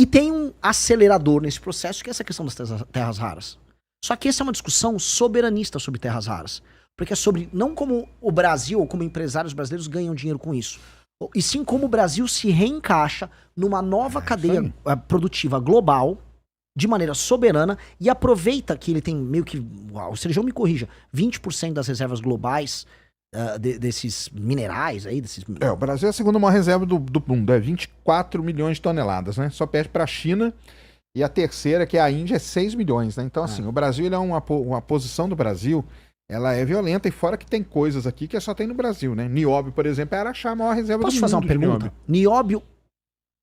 E tem um acelerador nesse processo, que é essa questão das terras raras. Só que essa é uma discussão soberanista sobre terras raras. Porque é sobre, não como o Brasil ou como empresários brasileiros ganham dinheiro com isso, e sim como o Brasil se reencaixa numa nova cadeia produtiva global, de maneira soberana, e aproveita que ele tem meio que, o Sérgio me corrija, 20% das reservas globais desses minerais aí, desses... O Brasil é a segunda maior reserva do mundo, 24 milhões de toneladas, né? Só perde para a China, e a terceira, que é a Índia, é 6 milhões, né? Então, assim, o Brasil, ele é uma posição do Brasil, ela é violenta, e fora que tem coisas aqui que só tem no Brasil, né? Nióbio, por exemplo, é Araxá, a maior reserva do mundo. Posso fazer uma pergunta? Nióbio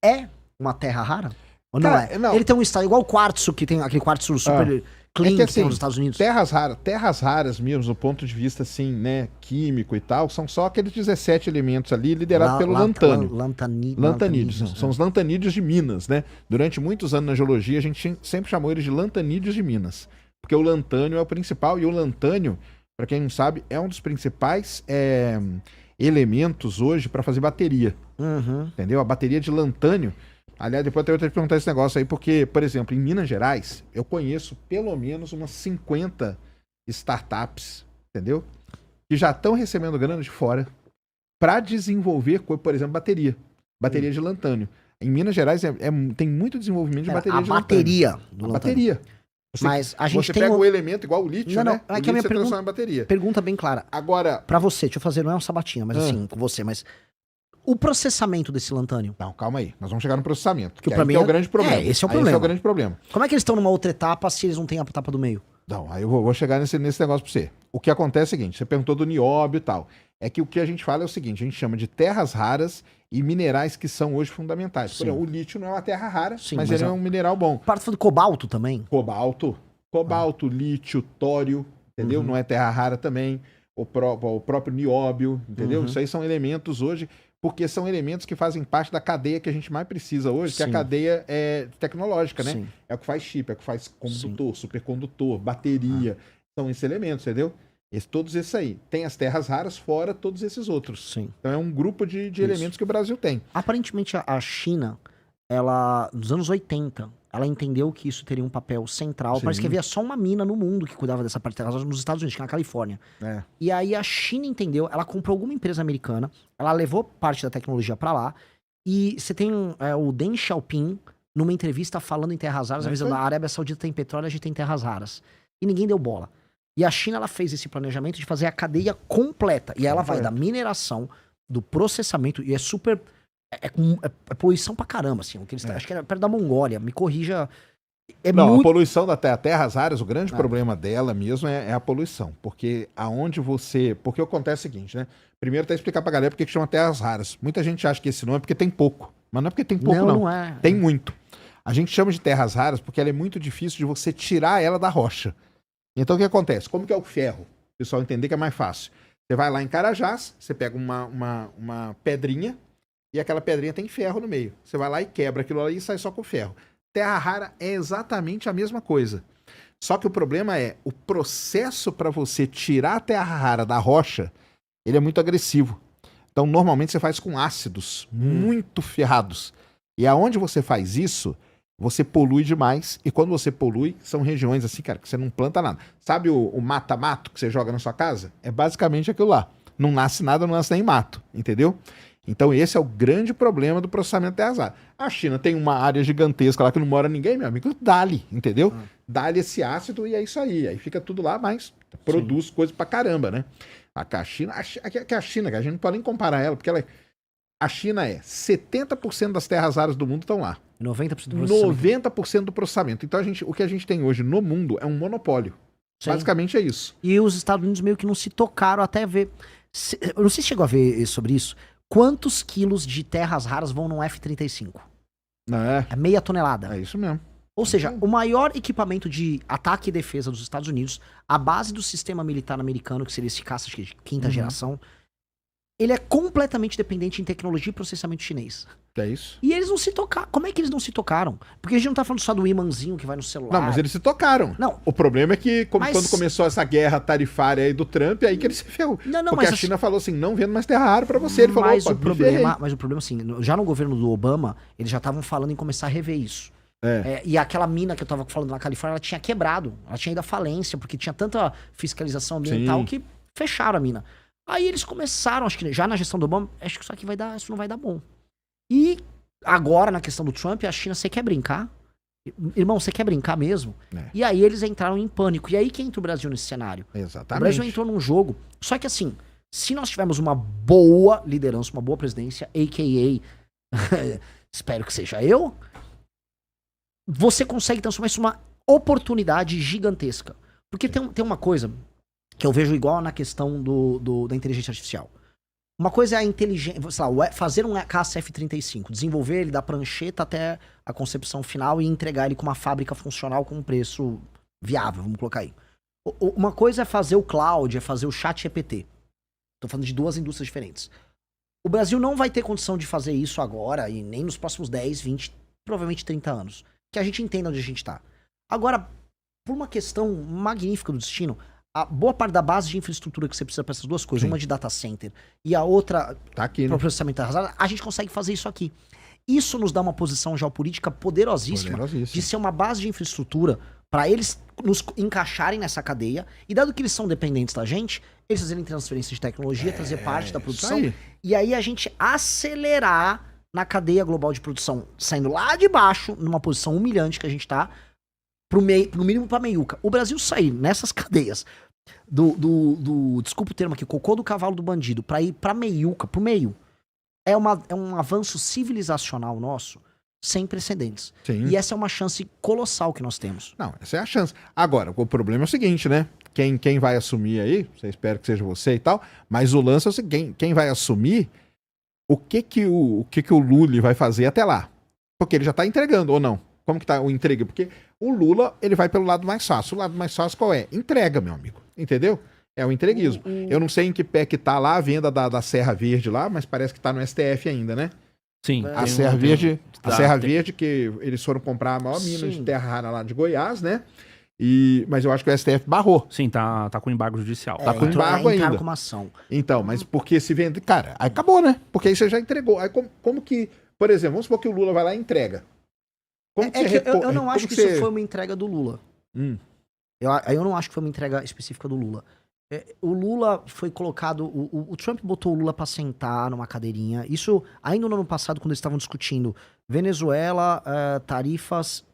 é uma terra rara? Ou não é? Não. Ele tem um estado igual o quartzo, que tem aquele quartzo super clean que tem nos Estados Unidos. Terras raras mesmo, do ponto de vista, assim, né, químico e tal, são só aqueles 17 elementos ali, liderados pelo lantânio. Lantanídeos. São os lantanídeos de Minas, né? Durante muitos anos na geologia, a gente sempre chamou eles de lantanídeos de Minas. Porque o lantânio é o principal, e o lantânio, para quem não sabe, é um dos principais elementos hoje para fazer bateria. Entendeu? A bateria de lantânio. Aliás, depois eu tenho que perguntar esse negócio aí, porque, por exemplo, em Minas Gerais, eu conheço pelo menos umas 50 startups, entendeu? Que já estão recebendo grana de fora para desenvolver, por exemplo, bateria de lantânio. Em Minas Gerais tem muito desenvolvimento de bateria de lantânio. Bateria. Mas a gente você tem pega o elemento igual o lítio, né? É que a minha transforma em bateria. Pergunta bem clara. Agora, pra você, deixa eu fazer, não é um sabatina, mas assim, com você, mas o processamento desse lantânio. Não, calma aí. Nós vamos chegar no processamento. Que pra mim é o grande problema. Esse é o problema. Esse é o grande problema. Como é que eles estão numa outra etapa se eles não têm a etapa do meio? Não, aí eu vou chegar nesse negócio pra você. O que acontece é o seguinte, você perguntou do nióbio e tal. É que o que a gente fala é o seguinte, a gente chama de terras raras e minerais que são hoje fundamentais. Por exemplo, o lítio não é uma terra rara, mas ele é um mineral bom. Parte do cobalto também? Cobalto, lítio, tório, entendeu? Não é terra rara também. O próprio nióbio, entendeu? Isso aí são elementos hoje, porque são elementos que fazem parte da cadeia que a gente mais precisa hoje, que é a cadeia tecnológica, né? É o que faz chip, é o que faz condutor, supercondutor, bateria. São esses elementos, entendeu? Todos esses aí. Tem as terras raras fora todos esses outros. Então é um grupo de elementos que o Brasil tem. Aparentemente a China, ela, nos anos 80, ela entendeu que isso teria um papel central. Parece que havia só uma mina no mundo que cuidava dessa parte terras raras nos Estados Unidos, que é na Califórnia. E aí a China entendeu, ela comprou alguma empresa americana, ela levou parte da tecnologia pra lá, e você tem o Deng Xiaoping numa entrevista falando em terras raras, avisando, a Arábia Saudita tem petróleo, a gente tem terras raras. E ninguém deu bola. E a China, ela fez esse planejamento de fazer a cadeia completa. E ela vai da mineração, do processamento, e é super... É poluição pra caramba, assim. Acho que é perto da Mongólia, me corrija. A poluição da terras raras, o grande problema dela mesmo é a poluição. Porque Porque acontece o seguinte, né? Primeiro, até explicar pra galera por que chama terras raras. Muita gente acha que esse nome é porque tem pouco. Mas não é porque tem pouco, não. Não é. Tem muito. A gente chama de terras raras porque ela é muito difícil de você tirar ela da rocha. Então, o que acontece? Como que é o ferro? O pessoal entender que é mais fácil. Você vai lá em Carajás, você pega uma pedrinha, e aquela pedrinha tem ferro no meio. Você vai lá e quebra aquilo ali e sai só com ferro. Terra rara é exatamente a mesma coisa. Só que o problema é, o processo para você tirar a terra rara da rocha, ele é muito agressivo. Então, normalmente você faz com ácidos muito ferrados. E aonde você faz isso, você polui demais. E quando você polui, são regiões assim, cara, que você não planta nada. Sabe o mata-mato que você joga na sua casa? É basicamente aquilo lá. Não nasce nada, não nasce nem mato, entendeu? Então esse é o grande problema do processamento de terras raras. A China tem uma área gigantesca lá que não mora ninguém, meu amigo, dá-lhe, entendeu? Dá-lhe esse ácido e é isso aí. Aí fica tudo lá, mas produz coisa pra caramba, né? A China, que a China, que a gente não pode nem comparar ela, porque a China 70% das terras raras do mundo estão lá. 90% do processamento. 90% do processamento. Então o que a gente tem hoje no mundo é um monopólio. Basicamente é isso. E os Estados Unidos meio que não se tocaram até ver... Eu não sei se chegou a ver sobre isso. Quantos quilos de terras raras vão num F-35? É meia tonelada. É isso mesmo. Ou seja, o maior equipamento de ataque e defesa dos Estados Unidos, a base do sistema militar americano, que seria esse caça de quinta geração, ele é completamente dependente em tecnologia e processamento chinês. É isso? E eles não se tocaram. Como é que eles não se tocaram? Porque a gente não tá falando só do imãzinho que vai no celular. Não, mas eles se tocaram. Não. O problema é que quando começou essa guerra tarifária aí do Trump, aí que ele se ferrou. Não, porque a China falou assim, não vendo mais terra rara pra você. Ele falou, opa, mas o problema, assim, já no governo do Obama, eles já estavam falando em começar a rever isso. E aquela mina que eu tava falando na Califórnia, ela tinha quebrado. Ela tinha ido à falência, porque tinha tanta fiscalização ambiental que fecharam a mina. Aí eles começaram, acho que já na gestão do Obama, acho que isso não vai dar bom. E agora, na questão do Trump, a China, você quer brincar? Irmão, você quer brincar mesmo? E aí eles entraram em pânico. E aí que entra o Brasil nesse cenário? Exatamente. O Brasil entrou num jogo. Só que assim, se nós tivermos uma boa liderança, uma boa presidência, a.k.a. espero que seja eu, você consegue transformar isso numa oportunidade gigantesca. Porque tem uma coisa que eu vejo igual na questão da inteligência artificial. Uma coisa é a inteligência, sei lá, fazer um KCF-35, desenvolver ele da prancheta até a concepção final e entregar ele com uma fábrica funcional com um preço viável, vamos colocar aí. Uma coisa é fazer o cloud, é fazer o chat GPT. Tô falando de duas indústrias diferentes. O Brasil não vai ter condição de fazer isso agora e nem nos próximos 10, 20, provavelmente 30 anos. Que a gente entenda onde a gente tá. Agora, por uma questão magnífica do destino, a boa parte da base de infraestrutura que você precisa para essas duas coisas, uma de data center e a outra tá aqui, para processamento arrasado, a gente consegue fazer isso aqui. Isso nos dá uma posição geopolítica poderosíssima de ser uma base de infraestrutura para eles nos encaixarem nessa cadeia e dado que eles são dependentes da gente, eles fazerem transferência de tecnologia, trazer parte da produção e aí a gente acelerar na cadeia global de produção, saindo lá de baixo, numa posição humilhante que a gente tá, pro mínimo pra meiuca. O Brasil sair nessas cadeias desculpa o termo aqui, cocô do cavalo do bandido, pra ir pra meiuca, pro meio, é um avanço civilizacional nosso sem precedentes. Sim. E essa é uma chance colossal que nós temos. Não, essa é a chance. Agora, o problema é o seguinte, né? Quem vai assumir aí, eu espero que seja você e tal, mas o lance é o seguinte, quem vai assumir, o que o Lula vai fazer até lá? Porque ele já tá entregando, ou não? Como que tá o entrega? Porque o Lula, ele vai pelo lado mais fácil. O lado mais fácil qual é? Entrega, meu amigo. Entendeu? É o entreguismo. Eu não sei em que pé que tá lá a venda da Serra Verde lá, mas parece que tá no STF ainda, né? Sim. A Serra Verde, que eles foram comprar a maior mina de terra rara lá de Goiás, né? Mas eu acho que o STF barrou. Sim, tá com embargo judicial. Tá com embargo ainda. Com uma ação. Então, mas porque se vende... Cara, aí acabou, né? Porque aí você já entregou. Aí como que... Por exemplo, vamos supor que o Lula vai lá e entrega. Eu não acho que isso foi uma entrega do Lula. Eu não acho que foi uma entrega específica do Lula. O Lula foi colocado... O Trump botou o Lula pra sentar numa cadeirinha. Isso ainda no ano passado, quando eles estavam discutindo Venezuela, tarifas...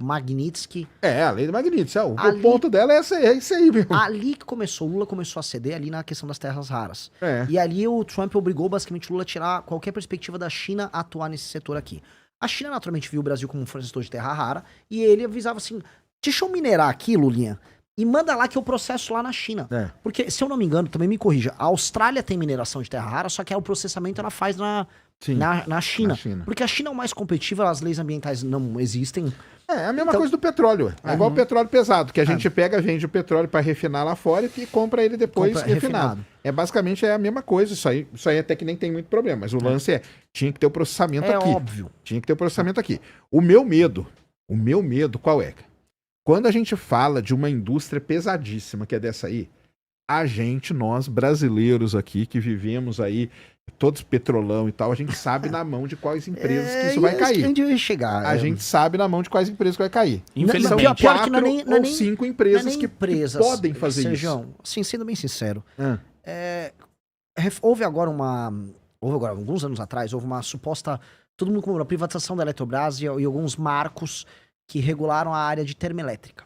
Magnitsky. A lei do Magnitsky. O ponto dela é esse aí, meu. Ali que começou, o Lula começou a ceder ali na questão das terras raras. E ali o Trump obrigou basicamente o Lula a tirar qualquer perspectiva da China a atuar nesse setor aqui. A China naturalmente viu o Brasil como um fornecedor de terra rara e ele avisava assim, deixa eu minerar aqui, Lulinha, e manda lá que eu processo lá na China. Porque, se eu não me engano, também me corrija, a Austrália tem mineração de terra rara, só que o processamento ela faz na China. Porque a China é o mais competitiva, as leis ambientais não existem. É a mesma coisa do petróleo. É igual o petróleo pesado, que a gente vende o petróleo para refinar lá fora e compra ele depois refinado. Basicamente a mesma coisa. Isso aí até que nem tem muito problema. Mas o lance tinha que ter o processamento aqui. É óbvio. Tinha que ter o processamento aqui. O meu medo qual é? Quando a gente fala de uma indústria pesadíssima, que é dessa aí, nós brasileiros aqui, que vivemos aí, todos petrolão e tal, a gente sabe na mão de quais empresas que isso vai cair. A gente sabe na mão de quais empresas que vai cair. Infelizmente. São 4 ou 5 empresas que podem fazer Sejão, isso. Assim, sendo bem sincero, houve agora alguns anos atrás, houve uma suposta, todo mundo comemorou a privatização da Eletrobras e alguns marcos que regularam a área de termoelétrica.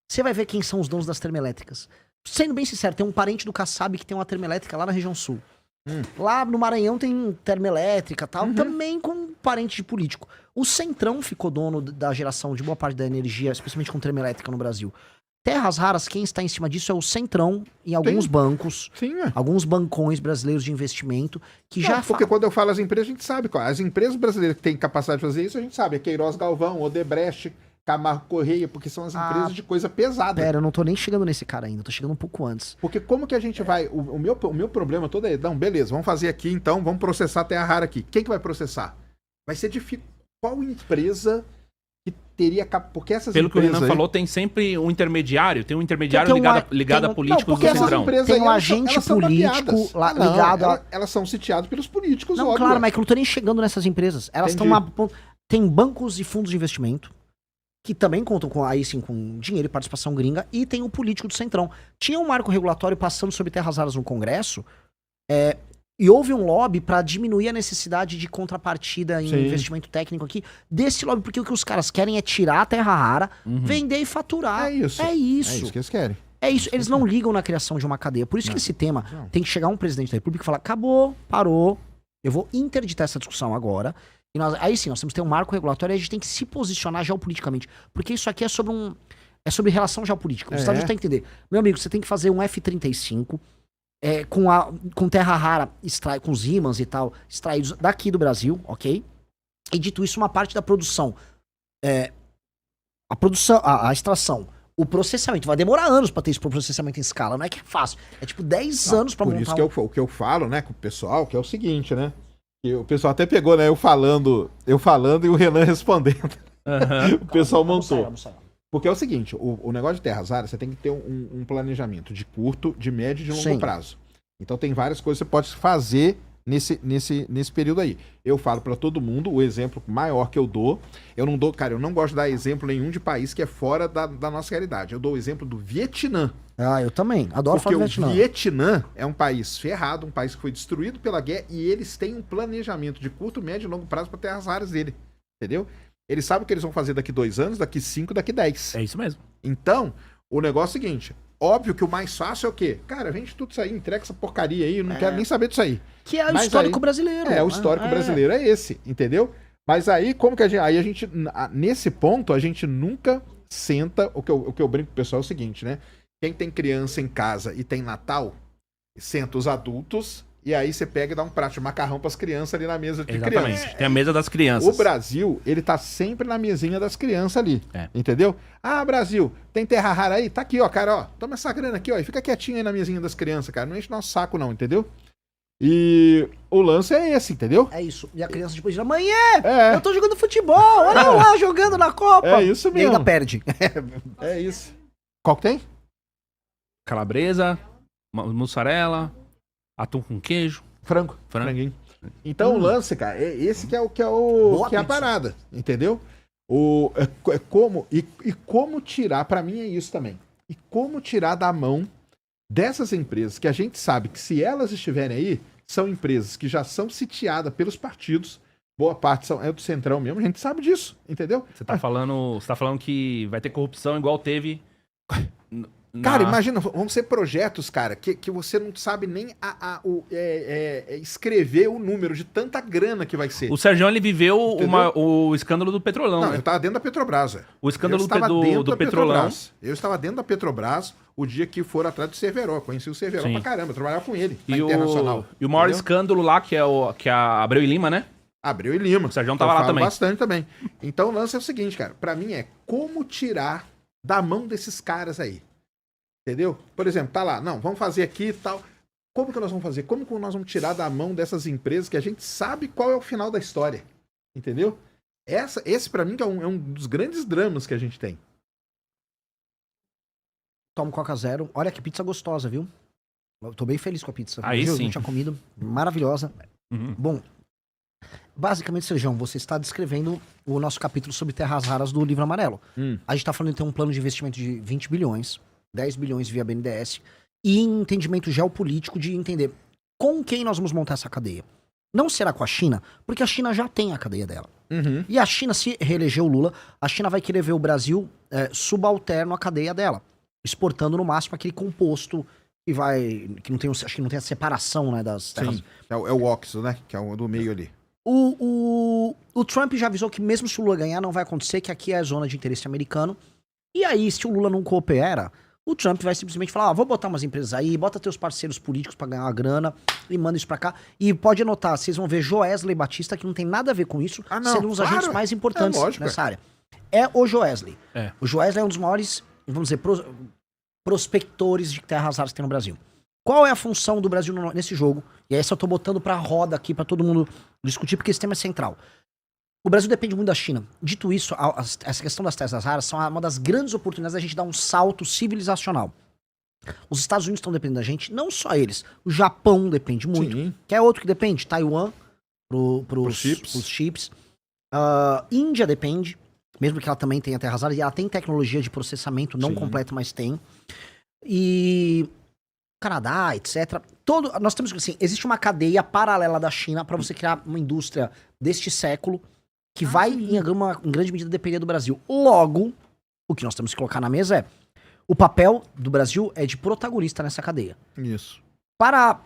Você vai ver quem são os donos das termoelétricas. Sendo bem sincero, tem um parente do Kassab que tem uma termoelétrica lá na região sul. Lá no Maranhão tem termoelétrica e tal, também com parente de político. O Centrão ficou dono da geração de boa parte da energia, especialmente com termoelétrica no Brasil. Terras raras, quem está em cima disso é o Centrão e alguns bancos, alguns bancões brasileiros de investimento que já... Porque quando eu falo as empresas, a gente sabe. As empresas brasileiras que têm capacidade de fazer isso, a gente sabe. É Queiroz Galvão, Odebrecht, Camargo Correia, porque são as empresas de coisa pesada. Pera, eu não tô nem chegando nesse cara ainda, eu tô chegando um pouco antes. Porque como que a gente vai... O meu problema todo é... Não, beleza, vamos fazer aqui então, vamos processar a terra rara aqui. Quem que vai processar? Vai ser difícil. Qual empresa que teria... Porque essas Pelo empresas... que o Renan falou, tem sempre um intermediário. Tem um intermediário Tem ligado a políticos do Centrão. Tem um agente político ligado... Elas são sitiadas pelos políticos, não, óbvio. Claro, mas que eu não tô nem chegando nessas empresas. Elas estão lá... Tem bancos e fundos de investimento que também contam com, aí sim, com dinheiro e participação gringa, e tem o político do Centrão. Tinha um marco regulatório passando sobre terras raras no Congresso, e houve um lobby para diminuir a necessidade de contrapartida em investimento técnico aqui, desse lobby, porque o que os caras querem é tirar a terra rara, vender e faturar. É isso. É isso. É isso que eles querem. É isso. Eles não ligam na criação de uma cadeia. Por isso que esse tema tem que chegar um presidente da República e falar, acabou, parou, eu vou interditar essa discussão agora. E aí sim, nós temos que ter um marco regulatório e a gente tem que se posicionar geopoliticamente. Porque isso aqui é sobre relação geopolítica. Os Estados Unidos têm que entender. Meu amigo, você tem que fazer um F-35 com terra rara, com os ímãs e tal, extraídos daqui do Brasil, ok? E dito isso, uma parte da produção, a extração, o processamento, vai demorar anos pra ter esse processamento em escala, não é que é fácil. É tipo 10 anos pra montar. Por isso que o que eu falo, né, com o pessoal, que é o seguinte, né? Que o pessoal até pegou, né, eu falando e o Renan respondendo. O pessoal montou. Porque é o seguinte, o negócio de terras raras, você tem que ter um planejamento de curto, de médio e de longo prazo. Então tem várias coisas que você pode fazer nesse período aí. Eu falo pra todo mundo, o exemplo maior que eu dou, eu não gosto de dar exemplo nenhum de país que é fora da nossa realidade. Eu dou o exemplo do Vietnã. Ah, eu também. Adoro falar do Vietnã. Porque o Vietnã é um país ferrado, um país que foi destruído pela guerra, e eles têm um planejamento de curto, médio e longo prazo para terras raras dele. Entendeu? Eles sabem o que eles vão fazer daqui 2 anos, daqui 5, daqui 10. É isso mesmo. Então, o negócio é o seguinte, óbvio que o mais fácil é o quê? Cara, vende tudo isso aí, entrega essa porcaria aí, eu não quero nem saber disso aí. Que é o histórico brasileiro. O histórico brasileiro é esse, entendeu? Mas aí, como que a gente, nesse ponto, a gente nunca senta, o que eu brinco com o pessoal é o seguinte, né? Quem tem criança em casa e tem Natal, senta os adultos e aí você pega e dá um prato de macarrão pras crianças ali na mesa de criança. Tem a mesa das crianças. O Brasil, ele tá sempre na mesinha das crianças ali, entendeu? Ah, Brasil, tem terra rara aí? Tá aqui, ó, cara, ó, toma essa grana aqui, ó, e fica quietinho aí na mesinha das crianças, cara, não enche nosso saco não, entendeu? E o lance é esse, entendeu? É isso. E a criança depois diz, amanhã eu tô jogando futebol, olha eu lá jogando na Copa. É isso mesmo. E ainda perde. É isso. Qual que tem? Calabresa, mussarela, atum com queijo. Franguinho. Então o lance, cara, esse que é a parada, entendeu? Como tirar, pra mim é isso também. E como tirar da mão dessas empresas que a gente sabe que se elas estiverem aí, são empresas que já são sitiadas pelos partidos, boa parte é do Centrão mesmo, a gente sabe disso, entendeu? Você tá falando que vai ter corrupção igual teve... Cara, imagina, vão ser projetos, cara, que você não sabe nem escrever o número de tanta grana que vai ser. O Sérgio, ele viveu o escândalo do Petrolão, Não, né? eu tava dentro da Petrobras, O escândalo do Petrolão. Eu estava dentro da Petrobras o dia que foram atrás do Cerveró. Conheci o Cerveró pra caramba, eu trabalhava com ele na Internacional. E o maior escândalo lá, que é a Abreu e Lima, né? Abreu e Lima. O Sérgio tava lá também. Bastante também. Então o lance é o seguinte, cara, pra mim é como tirar da mão desses caras aí. Entendeu? Por exemplo, tá lá, não, vamos fazer aqui e tal. Como que nós vamos fazer? Como que nós vamos tirar da mão dessas empresas que a gente sabe qual é o final da história? Entendeu? Esse pra mim é um dos grandes dramas que a gente tem. Tomo Coca Zero. Olha que pizza gostosa, viu? Eu tô bem feliz com a pizza. Aí sim. Eu tinha comido. Maravilhosa. Bom, basicamente, Sérgio, você está descrevendo o nosso capítulo sobre terras raras do Livro Amarelo. A gente tá falando de ter um plano de investimento de 20 bilhões. 10 bilhões via BNDES, e entendimento geopolítico de entender com quem nós vamos montar essa cadeia. Não será com a China, porque a China já tem a cadeia dela. E a China, se reeleger o Lula, a China vai querer ver o Brasil subalterno à cadeia dela, exportando no máximo aquele composto que não tem, acho que não tem a separação, né, das terras. Sim, é o óxido, né, que é o do meio ali. O Trump já avisou que mesmo se o Lula ganhar, não vai acontecer, que aqui é a zona de interesse americano. E aí, se o Lula não coopera, o Trump vai simplesmente falar, vou botar umas empresas aí, bota teus parceiros políticos pra ganhar uma grana e manda isso pra cá. E pode anotar, vocês vão ver Joesley Batista, que não tem nada a ver com isso, sendo um dos agentes mais importantes nessa área. é o Joesley. É. O Joesley é um dos maiores, vamos dizer, prospectores de terras raras que tem no Brasil. Qual é a função do Brasil nesse jogo? E aí só tô botando pra roda aqui pra todo mundo discutir, porque esse tema é central. O Brasil depende muito da China. Dito isso, essa questão das terras raras são uma das grandes oportunidades da gente dar um salto civilizacional. Os Estados Unidos estão dependendo da gente, não só eles. O Japão depende muito. Sim. Quer outro que depende? Taiwan, pros chips. Índia depende, mesmo que ela também tenha terras raras, e ela tem tecnologia de processamento, não completa, mas tem. E Canadá, etc. Nós temos assim, existe uma cadeia paralela da China para você criar uma indústria deste século que vai, em grande medida, depender do Brasil. Logo, o que nós temos que colocar na mesa é o papel do Brasil é de protagonista nessa cadeia. Isso. Para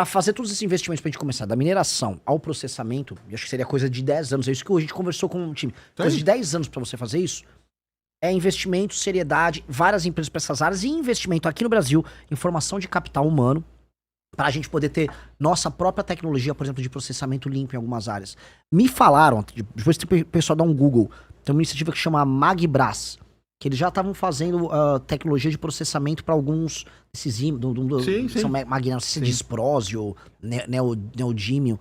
fazer todos esses investimentos pra gente começar, da mineração ao processamento, acho que seria coisa de 10 anos, é isso que a gente conversou com o time. Coisa de 10 anos pra você fazer isso, é investimento, seriedade, várias empresas pra essas áreas e investimento aqui no Brasil em formação de capital humano, pra gente poder ter nossa própria tecnologia, por exemplo, de processamento limpo em algumas áreas. Me falaram, depois o pessoal dá um Google, tem uma iniciativa que chama Magbras, que eles já estavam fazendo tecnologia de processamento para alguns desses são magnéticos, disprósio, neodímio.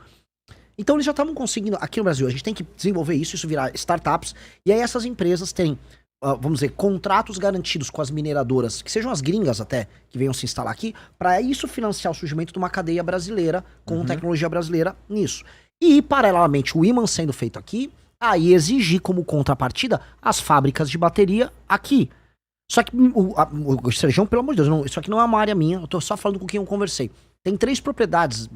Então eles já estavam conseguindo, aqui no Brasil, a gente tem que desenvolver isso virar startups, e aí essas empresas terem, vamos dizer, contratos garantidos com as mineradoras, que sejam as gringas até, que venham se instalar aqui, para isso financiar o surgimento de uma cadeia brasileira, com tecnologia brasileira nisso. E, paralelamente, o ímã sendo feito aqui, aí exigir como contrapartida as fábricas de bateria aqui. Só que o Serjão, pelo amor de Deus, isso aqui não é uma área minha, eu tô só falando com quem eu conversei. Tem 3 propriedades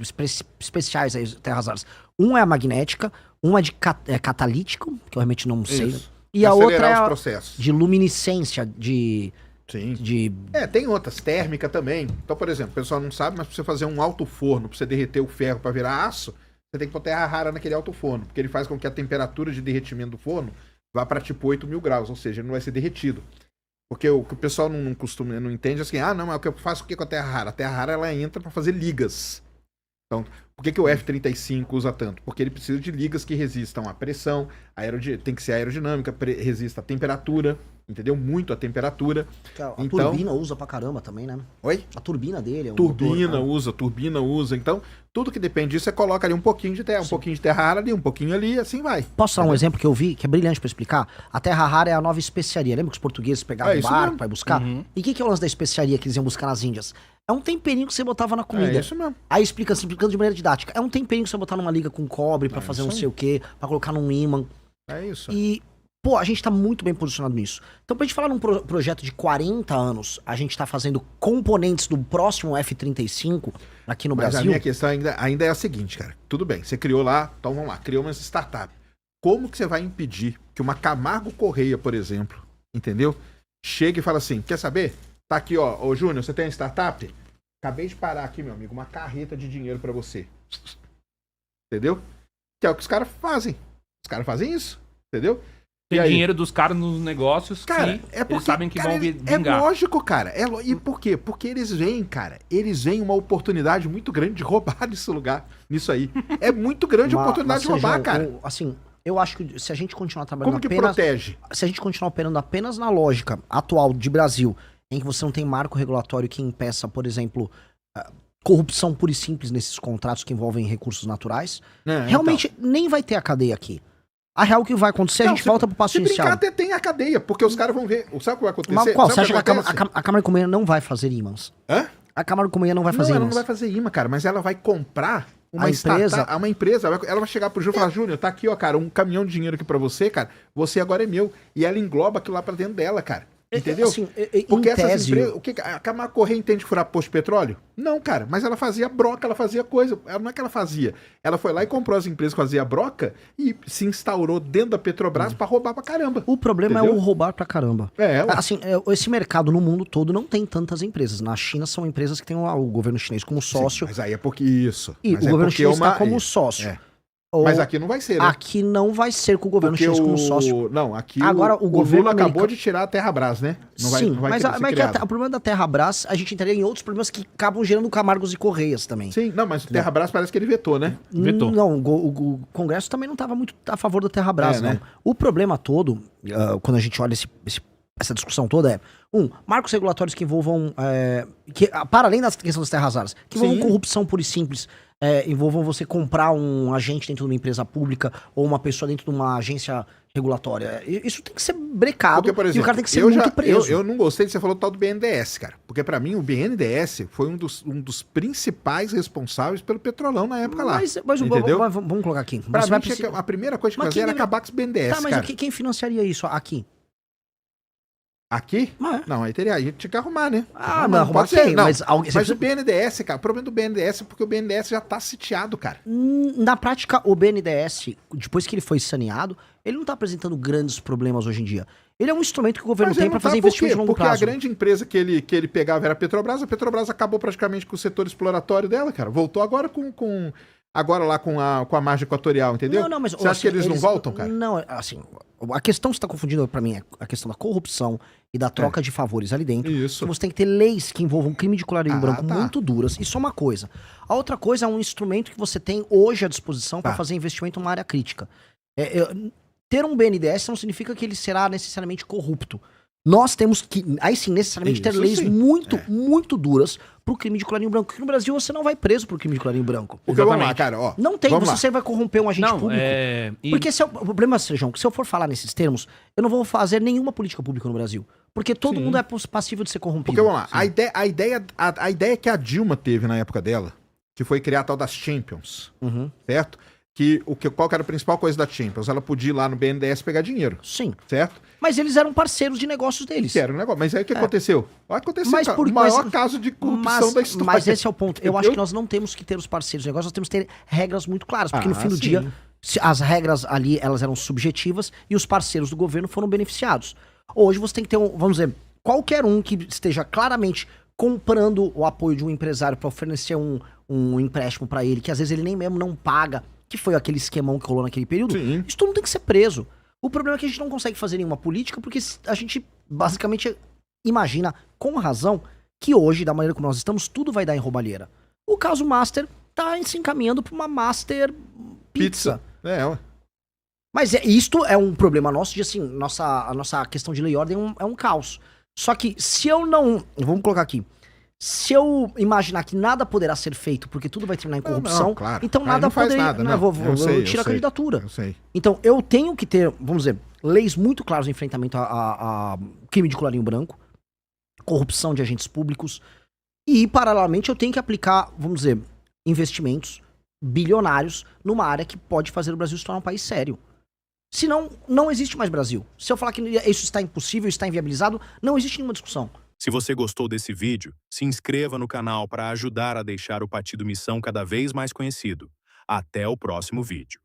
especiais aí, terras raras. Um é a magnética, uma é de catalítico, que eu realmente não sei. Isso. E a outra é de luminescência, Sim. Tem outras, térmica também. Então, por exemplo, o pessoal não sabe, mas pra você fazer um alto forno, pra você derreter o ferro pra virar aço, você tem que pôr terra rara naquele alto forno, porque ele faz com que a temperatura de derretimento do forno vá para tipo 8 mil graus, ou seja, ele não vai ser derretido. Porque o que o pessoal não entende é assim, não, mas o que eu faço com a terra rara? A terra rara ela entra para fazer ligas. Então, por que o F-35 usa tanto? Porque ele precisa de ligas que resistam à pressão, tem que ser aerodinâmica, resista à temperatura, entendeu? Muito à temperatura. A turbina usa pra caramba também, né? Oi? A turbina dele é um turbina usa. Então, tudo que depende disso, você coloca ali um pouquinho de terra, um pouquinho de terra rara ali, um pouquinho ali, assim vai. Posso dar um exemplo que eu vi, que é brilhante pra explicar? A terra rara é a nova especiaria. Lembra que os portugueses pegavam o barco pra buscar? E o que é o lance da especiaria que eles iam buscar nas Índias? É um temperinho que você botava na comida. É isso mesmo. Aí explicando de maneira didática. É um temperinho que você botar numa liga com cobre pra fazer não sei o quê, pra colocar num ímã. É isso. E, pô, a gente tá muito bem posicionado nisso. Então, pra gente falar num projeto de 40 anos, a gente tá fazendo componentes do próximo F-35 aqui no Brasil. Mas a minha questão ainda é a seguinte, cara. Tudo bem, você criou lá, então vamos lá, criou uma startup. Como que você vai impedir que uma Camargo Correia, por exemplo, entendeu? Chegue e fala assim, quer saber? Tá aqui, ô Júnior, você tem uma startup? Acabei de parar aqui, meu amigo, uma carreta de dinheiro pra você. Entendeu? Que é o que os caras fazem. Os caras fazem isso, entendeu? Tem dinheiro dos caras nos negócios, cara, que eles sabem que vão vingar. É lógico, cara. E por quê? Porque eles veem, cara, uma oportunidade muito grande de roubar nisso aí. É muito grande a oportunidade de roubar, cara. Assim, eu acho que se a gente continuar trabalhando Como que protege? Se a gente continuar operando apenas na lógica atual de Brasil, em que você não tem marco regulatório que impeça, por exemplo, corrupção pura e simples nesses contratos que envolvem recursos naturais, realmente nem vai ter a cadeia aqui. A real que vai acontecer, a gente volta pro passo inicial. Se brincar, até tem a cadeia, porque os caras vão ver. Sabe o que vai acontecer? Mas qual? Você acha que a Câmara de Comércio não vai fazer ímãs? Hã? A Câmara de Comércio não vai fazer ímãs. Ela não vai fazer imã, cara, mas ela vai comprar uma empresa, ela vai chegar pro Júnior e falar, Júnior, tá aqui, ó, cara, um caminhão de dinheiro aqui pra você, cara, você agora é meu. E ela engloba aquilo lá pra dentro dela, cara. Entendeu? Assim, porque essas empresas, o que a Camargo Correia entende furar posto de petróleo? Não, cara, mas ela fazia broca, ela fazia coisa. Não é que ela fazia. Ela foi lá e comprou as empresas que faziam broca e se instaurou dentro da Petrobras pra roubar pra caramba. O problema é o roubar pra caramba. Ué. Assim, esse mercado no mundo todo não tem tantas empresas. Na China são empresas que têm o governo chinês como sócio. Sim, mas aí é porque isso. E o governo chinês está como sócio. Mas aqui não vai ser, né? Aqui não vai ser com o governo chinês como sócio. Não, aqui agora, o governo Lula acabou de tirar a Terrabras, né? Sim, mas o problema da Terrabras, a gente entraria em outros problemas que acabam gerando Camargos e Correias também. Sim, não, mas o Terrabras parece que ele vetou, né? Vetou. Não, o Congresso também não estava muito a favor da Terrabras, não. Né? O problema todo, quando a gente olha essa discussão toda é, marcos regulatórios que envolvam, para além da questão das terras raras, que envolvam corrupção pura e simples, envolvam você comprar um agente dentro de uma empresa pública ou uma pessoa dentro de uma agência regulatória. Isso tem que ser brecado. Porque, por exemplo, e o cara tem que ser muito preso. Eu não gostei de você falou do tal do BNDES, cara. Porque pra mim o BNDES foi um dos principais responsáveis pelo petrolão na época lá. Mas vamos colocar aqui. Pra mim, a primeira coisa que fazer era acabar com os BNDES, tá, mas cara. Quem financiaria isso aqui? Aqui? Não, aí a gente tinha que arrumar, né? Não, arrumar quem? Não, mas o BNDES, cara, o problema do BNDES é porque o BNDES já tá sitiado, cara. Na prática, o BNDES, depois que ele foi saneado, ele não tá apresentando grandes problemas hoje em dia. Ele é um instrumento que o governo tem para fazer investimento de longo prazo. Porque a grande empresa que ele pegava era a Petrobras acabou praticamente com o setor exploratório dela, cara. Voltou agora agora lá com a margem equatorial, entendeu? Não, mas você acha que eles não voltam, cara? Não, assim, a questão que você tá confundindo pra mim é a questão da corrupção e da troca de favores ali dentro. Isso. Você tem que ter leis que envolvam crime de colarinho branco muito duras. Isso é uma coisa. A outra coisa é um instrumento que você tem hoje à disposição para fazer investimento numa área crítica. Ter um BNDES não significa que ele será necessariamente corrupto. Nós temos que, aí sim, necessariamente ter leis muito duras pro crime de colarinho branco. Porque no Brasil você não vai preso por crime de colarinho branco. Porque vamos lá, cara, ó. Não tem, você vai corromper um agente público. Porque o problema, Sejão, que se eu for falar nesses termos, eu não vou fazer nenhuma política pública no Brasil. Porque todo mundo é passível de ser corrompido. Porque vamos lá, a ideia que a Dilma teve na época dela, que foi criar a tal das Champions, certo? Qual que era a principal coisa da Champions? Ela podia ir lá no BNDES pegar dinheiro. Sim. Certo? Mas eles eram parceiros de negócios deles. Que era um negócio. Mas aí o que aconteceu? Aconteceu, mas o maior caso de corrupção da história. Mas esse é o ponto. Eu acho que nós não temos que ter os parceiros de negócios, nós temos que ter regras muito claras. Porque no fim do dia, as regras ali, elas eram subjetivas e os parceiros do governo foram beneficiados. Hoje você tem que ter, vamos dizer, qualquer um que esteja claramente comprando o apoio de um empresário para oferecer um empréstimo para ele, que às vezes ele nem mesmo não paga, que foi aquele esquemão que rolou naquele período, isso tudo tem que ser preso. O problema é que a gente não consegue fazer nenhuma política porque a gente basicamente imagina, com razão, que hoje, da maneira como nós estamos, tudo vai dar em roubalheira. O caso Master tá se encaminhando para uma Master Pizza. Mas isto é um problema nosso de, assim, a nossa questão de lei e ordem é um caos. Só que se eu não... Vamos colocar aqui. Se eu imaginar que nada poderá ser feito porque tudo vai terminar em corrupção, então nada poderia... Eu tiro a candidatura. Então eu tenho que ter, vamos dizer, leis muito claras no enfrentamento a crime de colarinho branco, corrupção de agentes públicos, e paralelamente eu tenho que aplicar, vamos dizer, investimentos bilionários numa área que pode fazer o Brasil se tornar um país sério. Senão, não existe mais Brasil. Se eu falar que isso está impossível, está inviabilizado, não existe nenhuma discussão. Se você gostou desse vídeo, se inscreva no canal para ajudar a deixar o Partido Missão cada vez mais conhecido. Até o próximo vídeo.